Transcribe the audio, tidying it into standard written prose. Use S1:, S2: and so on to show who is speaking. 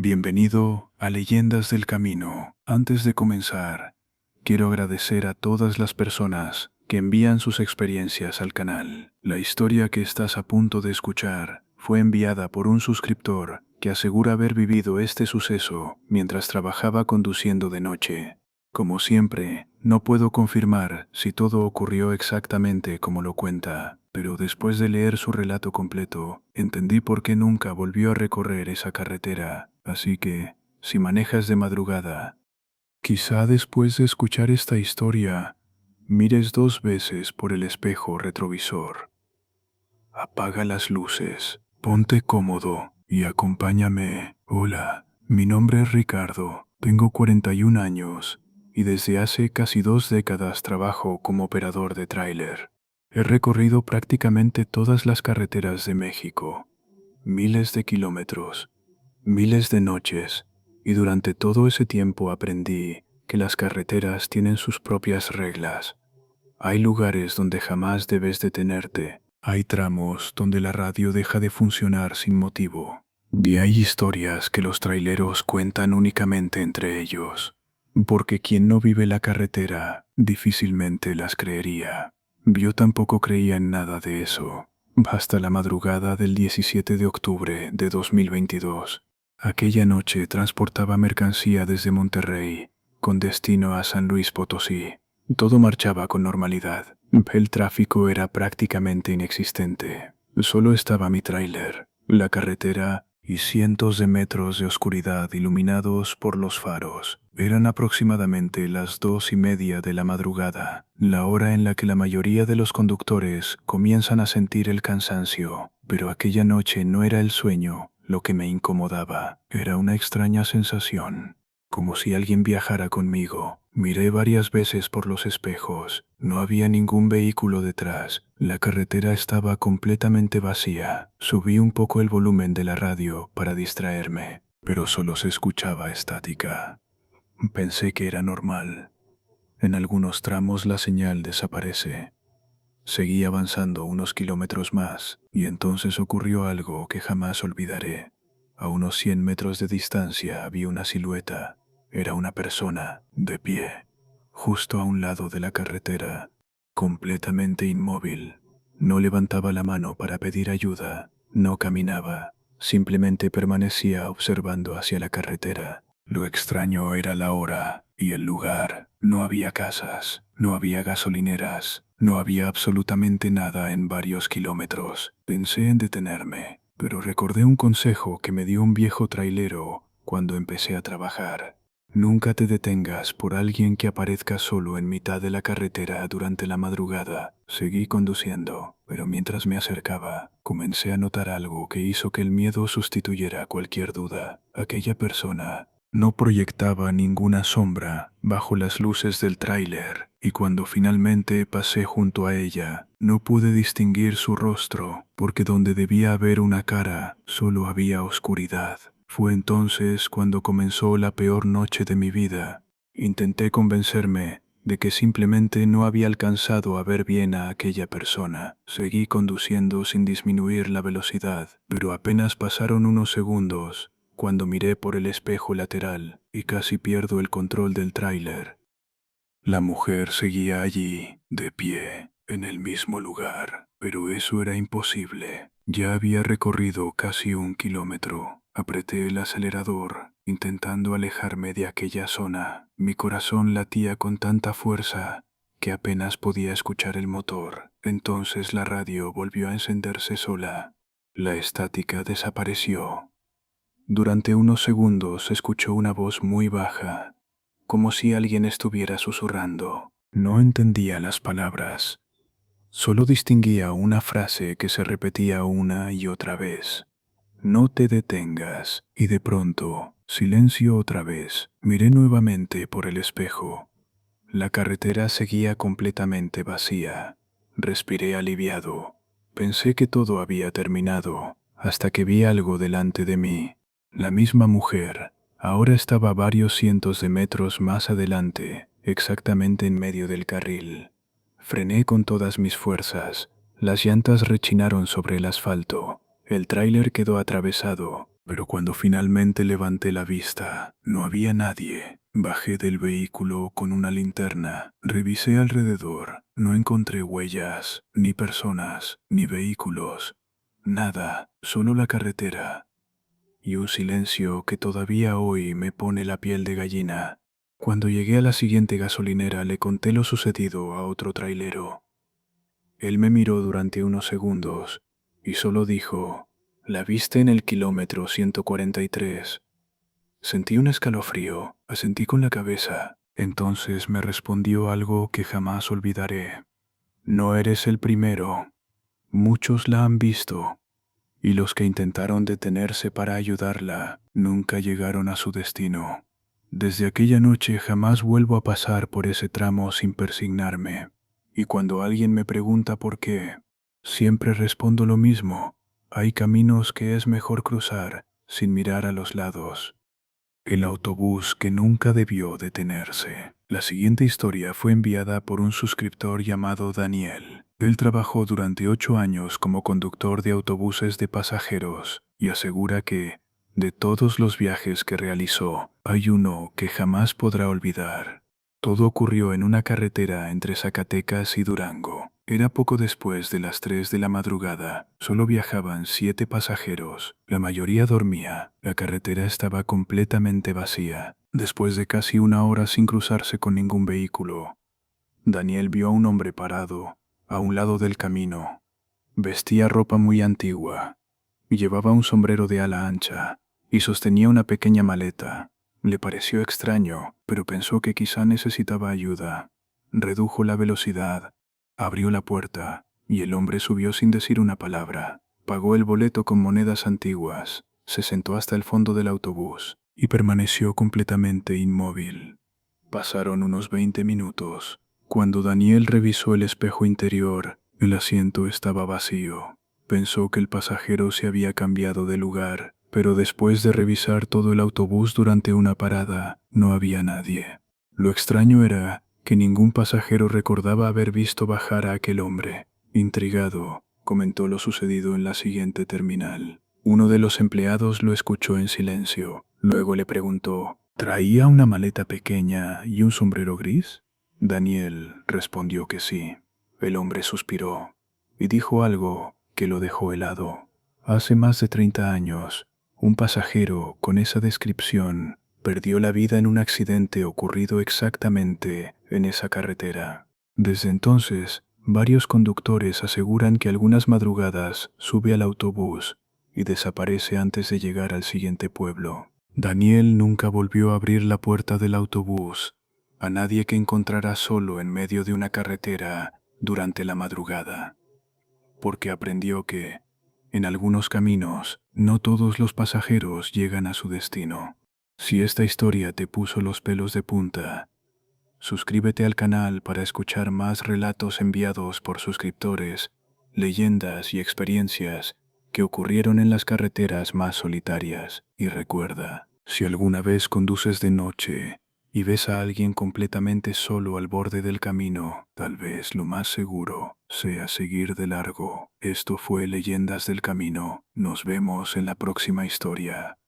S1: Bienvenido a Leyendas del Camino. Antes de comenzar, quiero agradecer a todas las personas que envían sus experiencias al canal. La historia que estás a punto de escuchar fue enviada por un suscriptor que asegura haber vivido este suceso mientras trabajaba conduciendo de noche. Como siempre, no puedo confirmar si todo ocurrió exactamente como lo cuenta, pero después de leer su relato completo, entendí por qué nunca volvió a recorrer esa carretera. Así que, si manejas de madrugada, quizá después de escuchar esta historia, mires 2 veces por el espejo retrovisor. Apaga las luces, ponte cómodo y acompáñame. Hola, mi nombre es Ricardo, tengo 41 años y desde hace casi 2 décadas trabajo como operador de tráiler. He recorrido prácticamente todas las carreteras de México, miles de kilómetros, miles de noches, y durante todo ese tiempo aprendí que las carreteras tienen sus propias reglas. Hay lugares donde jamás debes detenerte. Hay tramos donde la radio deja de funcionar sin motivo. Y hay historias que los traileros cuentan únicamente entre ellos. Porque quien no vive la carretera difícilmente las creería. Yo tampoco creía en nada de eso. Hasta la madrugada del 17 de octubre de 2022. Aquella noche transportaba mercancía desde Monterrey, con destino a San Luis Potosí. Todo marchaba con normalidad. El tráfico era prácticamente inexistente. Solo estaba mi tráiler, la carretera y cientos de metros de oscuridad iluminados por los faros. Eran aproximadamente las 2:30 de la madrugada, la hora en la que la mayoría de los conductores comienzan a sentir el cansancio. Pero aquella noche no era el sueño lo que me incomodaba, era una extraña sensación, como si alguien viajara conmigo. Miré varias veces por los espejos. No había ningún vehículo detrás. La carretera estaba completamente vacía. Subí un poco el volumen de la radio para distraerme, pero solo se escuchaba estática. Pensé que era normal. En algunos tramos la señal desaparece. Seguí avanzando unos kilómetros más, y entonces ocurrió algo que jamás olvidaré. A unos 100 metros de distancia vi una silueta. Era una persona, de pie, justo a un lado de la carretera, completamente inmóvil. No levantaba la mano para pedir ayuda, no caminaba, simplemente permanecía observando hacia la carretera. Lo extraño era la hora y el lugar. No había casas, no había gasolineras, no había absolutamente nada en varios kilómetros. Pensé en detenerme, pero recordé un consejo que me dio un viejo trailero cuando empecé a trabajar. Nunca te detengas por alguien que aparezca solo en mitad de la carretera durante la madrugada. Seguí conduciendo, pero mientras me acercaba, comencé a notar algo que hizo que el miedo sustituyera cualquier duda. Aquella persona no proyectaba ninguna sombra bajo las luces del tráiler, y cuando finalmente pasé junto a ella, no pude distinguir su rostro, porque donde debía haber una cara, solo había oscuridad. Fue entonces cuando comenzó la peor noche de mi vida. Intenté convencerme de que simplemente no había alcanzado a ver bien a aquella persona. Seguí conduciendo sin disminuir la velocidad, pero apenas pasaron unos segundos cuando miré por el espejo lateral y casi pierdo el control del tráiler. La mujer seguía allí, de pie, en el mismo lugar, pero eso era imposible. Ya había recorrido casi 1 kilómetro. Apreté el acelerador, intentando alejarme de aquella zona. Mi corazón latía con tanta fuerza que apenas podía escuchar el motor. Entonces la radio volvió a encenderse sola. La estática desapareció. Durante unos segundos se escuchó una voz muy baja, como si alguien estuviera susurrando. No entendía las palabras. Solo distinguía una frase que se repetía una y otra vez. No te detengas. Y de pronto, silencio otra vez. Miré nuevamente por el espejo. La carretera seguía completamente vacía. Respiré aliviado. Pensé que todo había terminado, hasta que vi algo delante de mí. La misma mujer ahora estaba varios cientos de metros más adelante, exactamente en medio del carril. Frené con todas mis fuerzas. Las llantas rechinaron sobre el asfalto. El tráiler quedó atravesado, Pero cuando finalmente levanté la vista, no había nadie. Bajé del vehículo con una linterna, revisé alrededor, no encontré huellas, ni personas, ni vehículos. Nada, solo la carretera. Y un silencio que todavía hoy me pone la piel de gallina. Cuando llegué a la siguiente gasolinera le conté lo sucedido a otro trailero. Él me miró durante unos segundos y solo dijo, «¿La viste en el kilómetro 143?» Sentí un escalofrío, asentí con la cabeza. Entonces me respondió algo que jamás olvidaré. «No eres el primero. Muchos la han visto. Y los que intentaron detenerse para ayudarla nunca llegaron a su destino. Desde aquella noche jamás vuelvo a pasar por ese tramo sin persignarme. Y cuando alguien me pregunta por qué, siempre respondo lo mismo. Hay caminos que es mejor cruzar sin mirar a los lados». El autobús que nunca debió detenerse. La siguiente historia fue enviada por un suscriptor llamado Daniel. Él trabajó durante 8 años como conductor de autobuses de pasajeros y asegura que, de todos los viajes que realizó, hay uno que jamás podrá olvidar. Todo ocurrió en una carretera entre Zacatecas y Durango. Era poco después de las 3 de la madrugada. Solo viajaban 7 pasajeros. La mayoría dormía. La carretera estaba completamente vacía. Después de casi 1 hora sin cruzarse con ningún vehículo, Daniel vio a un hombre parado a un lado del camino. Vestía ropa muy antigua. Llevaba un sombrero de ala ancha y sostenía una pequeña maleta. Le pareció extraño, pero pensó que quizá necesitaba ayuda. Redujo la velocidad, abrió la puerta y el hombre subió sin decir una palabra. Pagó el boleto con monedas antiguas, se sentó hasta el fondo del autobús y permaneció completamente inmóvil. Pasaron unos 20 minutos. Cuando Daniel revisó el espejo interior, el asiento estaba vacío. Pensó que el pasajero se había cambiado de lugar, pero después de revisar todo el autobús durante una parada, no había nadie. Lo extraño era que ningún pasajero recordaba haber visto bajar a aquel hombre. Intrigado, comentó lo sucedido en la siguiente terminal. Uno de los empleados lo escuchó en silencio. Luego le preguntó, ¿traía una maleta pequeña y un sombrero gris? Daniel respondió que sí. El hombre suspiró y dijo algo que lo dejó helado. Hace más de 30 años, un pasajero con esa descripción perdió la vida en un accidente ocurrido exactamente en esa carretera. Desde entonces, varios conductores aseguran que algunas madrugadas sube al autobús y desaparece antes de llegar al siguiente pueblo. Daniel nunca volvió a abrir la puerta del autobús a nadie que encontrara solo en medio de una carretera durante la madrugada, porque aprendió que, en algunos caminos, no todos los pasajeros llegan a su destino. Si esta historia te puso los pelos de punta, suscríbete al canal para escuchar más relatos enviados por suscriptores, leyendas y experiencias que ocurrieron en las carreteras más solitarias. Y recuerda, si alguna vez conduces de noche y ves a alguien completamente solo al borde del camino, tal vez lo más seguro sea seguir de largo. Esto fue Leyendas del Camino. Nos vemos en la próxima historia.